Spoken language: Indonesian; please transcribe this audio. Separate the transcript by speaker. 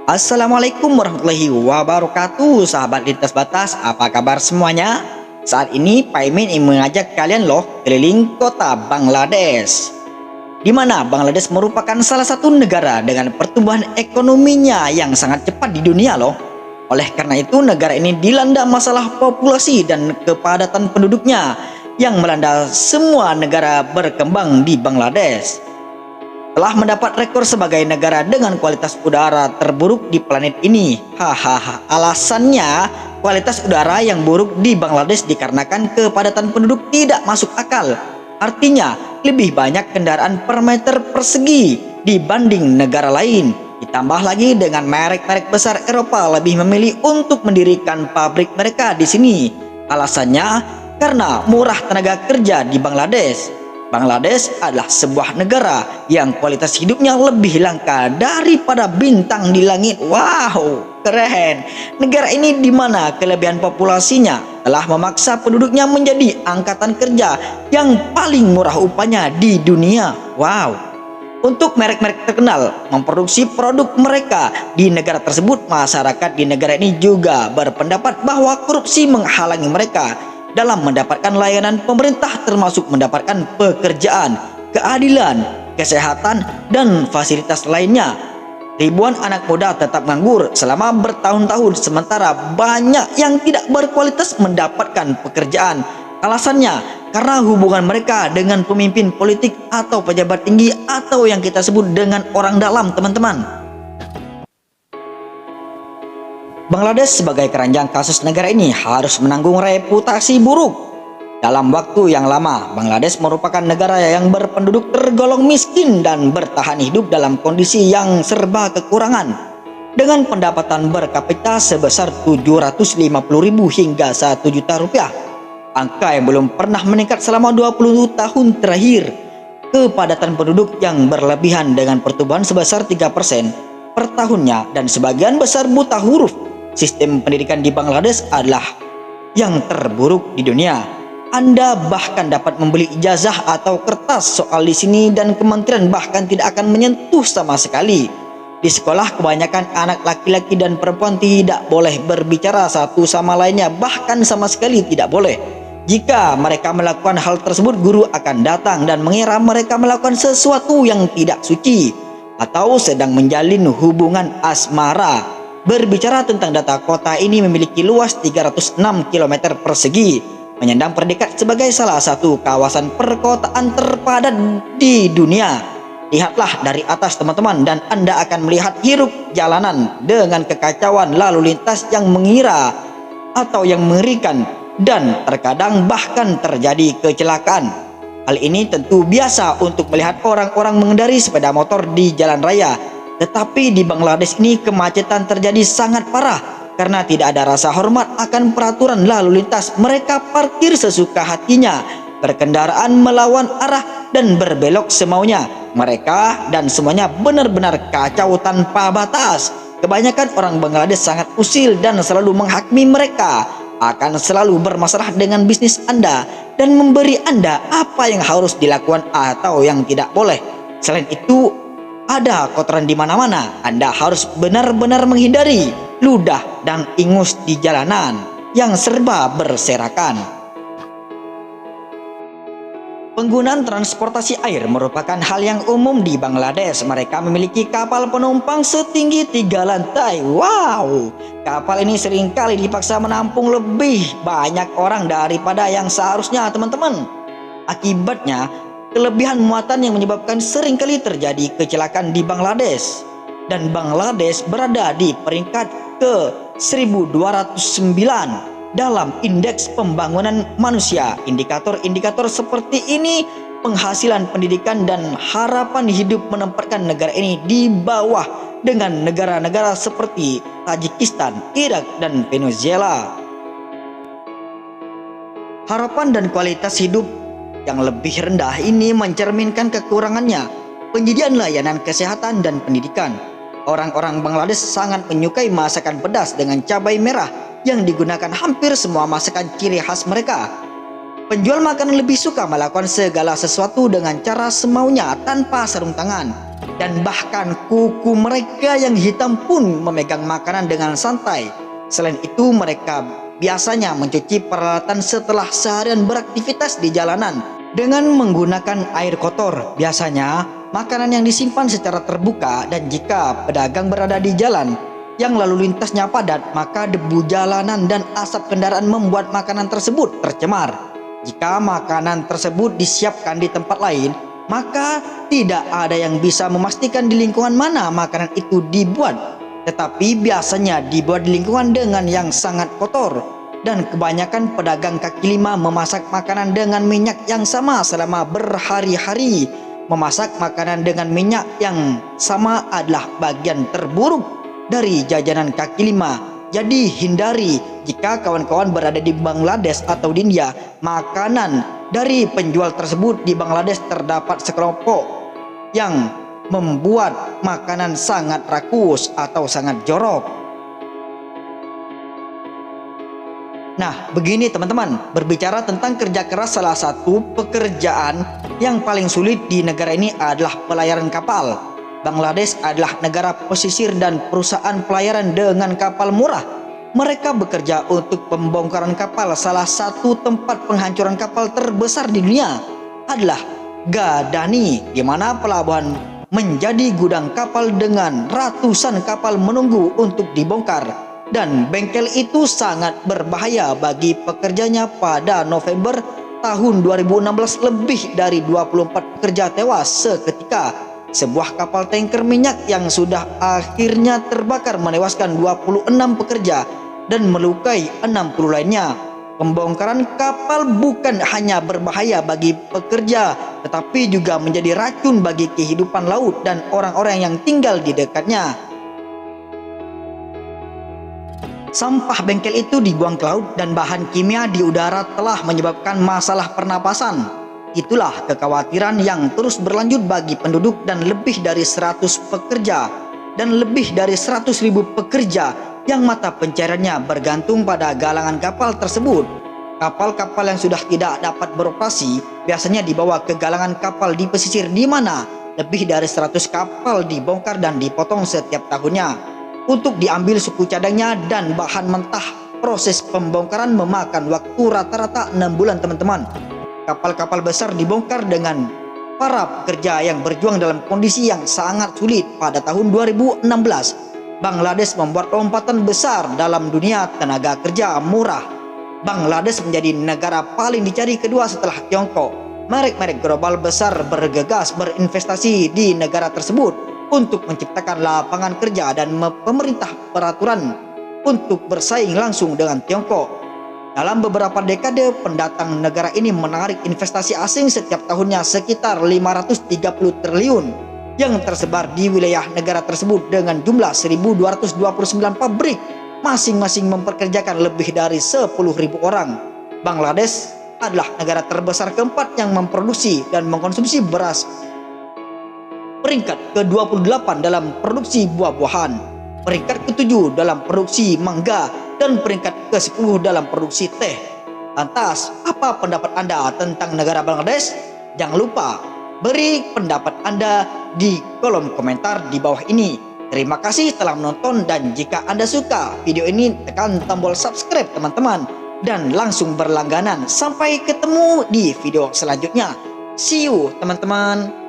Speaker 1: Assalamualaikum warahmatullahi wabarakatuh, sahabat lintas batas, apa kabar semuanya? Saat ini Paimin ingin mengajak kalian keliling kota Bangladesh, di mana Bangladesh merupakan salah satu negara dengan pertumbuhan ekonominya yang sangat cepat di dunia Oleh karena itu negara ini dilanda masalah populasi dan kepadatan penduduknya yang melanda semua negara berkembang di Bangladesh. Telah mendapat rekor sebagai negara dengan kualitas udara terburuk di planet ini. Hahaha. Alasannya, kualitas udara yang buruk di Bangladesh dikarenakan kepadatan penduduk tidak masuk akal. Artinya, lebih banyak kendaraan per meter persegi dibanding negara lain. Ditambah lagi dengan merek-merek besar Eropa lebih memilih untuk mendirikan pabrik mereka di sini. Alasannya, karena murah tenaga kerja di Bangladesh. Bangladesh adalah sebuah negara yang kualitas hidupnya lebih langka daripada bintang di langit. Wow, keren. Negara ini di mana kelebihan populasinya telah memaksa penduduknya menjadi angkatan kerja yang paling murah upahnya di dunia. Wow. Untuk merek-merek terkenal memproduksi produk mereka di negara tersebut, masyarakat di negara ini juga berpendapat bahwa korupsi menghalangi mereka dalam mendapatkan layanan pemerintah, termasuk mendapatkan pekerjaan, keadilan, kesehatan, dan fasilitas lainnya. Ribuan anak muda tetap nganggur selama bertahun-tahun, sementara banyak yang tidak berkualitas mendapatkan pekerjaan. Alasannya karena hubungan mereka dengan pemimpin politik atau pejabat tinggi atau yang kita sebut dengan orang dalam, teman-teman. Bangladesh sebagai keranjang kasus negara ini harus menanggung reputasi buruk. Dalam waktu yang lama, Bangladesh merupakan negara yang berpenduduk tergolong miskin dan bertahan hidup dalam kondisi yang serba kekurangan. Dengan pendapatan per kapita sebesar 750.000 hingga 1 juta rupiah. Angka yang belum pernah meningkat selama 20 tahun terakhir. Kepadatan penduduk yang berlebihan dengan pertumbuhan sebesar 3% per tahunnya dan sebagian besar buta huruf. Sistem pendidikan di Bangladesh adalah yang terburuk di dunia. Anda bahkan dapat membeli ijazah atau kertas soal di sini dan kementerian bahkan tidak akan menyentuh sama sekali. Di sekolah kebanyakan anak laki-laki dan perempuan tidak boleh berbicara satu sama lainnya, bahkan sama sekali tidak boleh. Jika mereka melakukan hal tersebut, guru akan datang dan mengira mereka melakukan sesuatu yang tidak suci atau sedang menjalin hubungan asmara. Berbicara tentang data, kota ini memiliki luas 306 km persegi, menyandang predikat sebagai salah satu kawasan perkotaan terpadat di dunia. Lihatlah dari atas, teman-teman, dan Anda akan melihat hiruk jalanan dengan kekacauan lalu lintas yang mengira atau yang mengerikan, dan terkadang bahkan terjadi kecelakaan. Hal ini tentu biasa untuk melihat orang-orang mengendari sepeda motor di jalan raya. Tetapi di Bangladesh ini kemacetan terjadi sangat parah karena tidak ada rasa hormat akan peraturan lalu lintas. Mereka parkir sesuka hatinya, berkendaraan melawan arah dan berbelok semaunya. Mereka dan semuanya benar-benar kacau tanpa batas. Kebanyakan orang Bangladesh sangat usil dan selalu menghakimi mereka akan selalu bermasalah dengan bisnis Anda dan memberi Anda apa yang harus dilakukan atau yang tidak boleh. Selain itu, ada kotoran di mana-mana. Anda harus benar-benar menghindari ludah dan ingus di jalanan yang serba berserakan. Penggunaan transportasi air merupakan hal yang umum di Bangladesh. Mereka memiliki kapal penumpang setinggi 3 lantai. Wow, kapal ini seringkali dipaksa menampung lebih banyak orang daripada yang seharusnya, teman-teman. Akibatnya, kelebihan muatan yang menyebabkan seringkali terjadi kecelakaan di Bangladesh. Dan Bangladesh berada di peringkat ke 1209 dalam indeks pembangunan manusia. Indikator-indikator seperti ini, penghasilan pendidikan dan harapan hidup menempatkan negara ini di bawah dengan negara-negara seperti Tajikistan, Irak, dan Venezuela. Harapan dan kualitas hidup yang lebih rendah ini mencerminkan kekurangannya penyediaan layanan kesehatan dan pendidikan. Orang-orang Bangladesh sangat menyukai masakan pedas dengan cabai merah yang digunakan hampir semua masakan ciri khas mereka. Penjual makanan lebih suka melakukan segala sesuatu dengan cara semaunya tanpa sarung tangan. dan bahkan kuku mereka yang hitam pun memegang makanan dengan santai. Selain itu, mereka biasanya mencuci peralatan setelah seharian beraktivitas di jalanan dengan menggunakan air kotor. Biasanya makanan yang disimpan secara terbuka, dan jika pedagang berada di jalan yang lalu lintasnya padat, maka debu jalanan dan asap kendaraan membuat makanan tersebut tercemar. Jika makanan tersebut disiapkan di tempat lain, maka tidak ada yang bisa memastikan di lingkungan mana makanan itu dibuat. Tetapi biasanya dibuat di lingkungan dengan yang sangat kotor, dan kebanyakan pedagang kaki lima memasak makanan dengan minyak yang sama selama berhari-hari. Memasak makanan dengan minyak yang sama adalah bagian terburuk dari jajanan kaki lima. Jadi hindari jika kawan-kawan berada di Bangladesh atau di India. Makanan dari penjual tersebut di Bangladesh terdapat sekelompok yang membuat makanan sangat rakus atau sangat jorok. Nah, begini teman-teman, berbicara tentang kerja keras, salah satu pekerjaan yang paling sulit di negara ini adalah pelayaran kapal. Bangladesh adalah negara pesisir dan perusahaan pelayaran dengan kapal murah. Mereka bekerja untuk pembongkaran kapal. Salah satu tempat penghancuran kapal terbesar di dunia adalah Gadani, di mana pelabuhan menjadi gudang kapal dengan ratusan kapal menunggu untuk dibongkar. Dan bengkel itu sangat berbahaya bagi pekerjanya. Pada November tahun 2016, lebih dari 24 pekerja tewas seketika. Sebuah kapal tanker minyak yang sudah akhirnya terbakar menewaskan 26 pekerja dan melukai 60 lainnya. Pembongkaran kapal bukan hanya berbahaya bagi pekerja, tetapi juga menjadi racun bagi kehidupan laut dan orang-orang yang tinggal di dekatnya. Sampah bengkel itu dibuang ke laut, dan bahan kimia di udara telah menyebabkan masalah pernapasan. Itulah kekhawatiran yang terus berlanjut bagi penduduk dan lebih dari 100 pekerja dan lebih dari 100.000 pekerja yang mata pencariannya bergantung pada galangan kapal tersebut. Kapal-kapal yang sudah tidak dapat beroperasi biasanya dibawa ke galangan kapal di pesisir, di mana lebih dari 100 kapal dibongkar dan dipotong setiap tahunnya untuk diambil suku cadangnya dan bahan mentah. Proses pembongkaran memakan waktu rata-rata 6 bulan teman-teman. Kapal-kapal besar dibongkar dengan para pekerja yang berjuang dalam kondisi yang sangat sulit. Pada tahun 2016, Bangladesh membuat lompatan besar dalam dunia tenaga kerja murah. Bangladesh menjadi negara paling dicari kedua setelah Tiongkok. Merek-merek global besar bergegas berinvestasi di negara tersebut untuk menciptakan lapangan kerja dan pemerintah peraturan untuk bersaing langsung dengan Tiongkok. Dalam beberapa dekade, pendatang negara ini menarik investasi asing setiap tahunnya sekitar 530 triliun yang tersebar di wilayah negara tersebut dengan jumlah 1.229 pabrik, masing-masing mempekerjakan lebih dari 10.000 orang. Bangladesh adalah negara terbesar keempat yang memproduksi dan mengkonsumsi beras, peringkat ke-28 dalam produksi buah-buahan, peringkat ke-7 dalam produksi mangga, dan peringkat ke-10 dalam produksi teh. Lantas, apa pendapat Anda tentang negara Bangladesh? Jangan lupa beri pendapat Anda di kolom komentar di bawah ini. Terima kasih telah menonton, dan jika Anda suka video ini, tekan tombol subscribe teman-teman, dan langsung berlangganan. Sampai ketemu di video selanjutnya. See you teman-teman.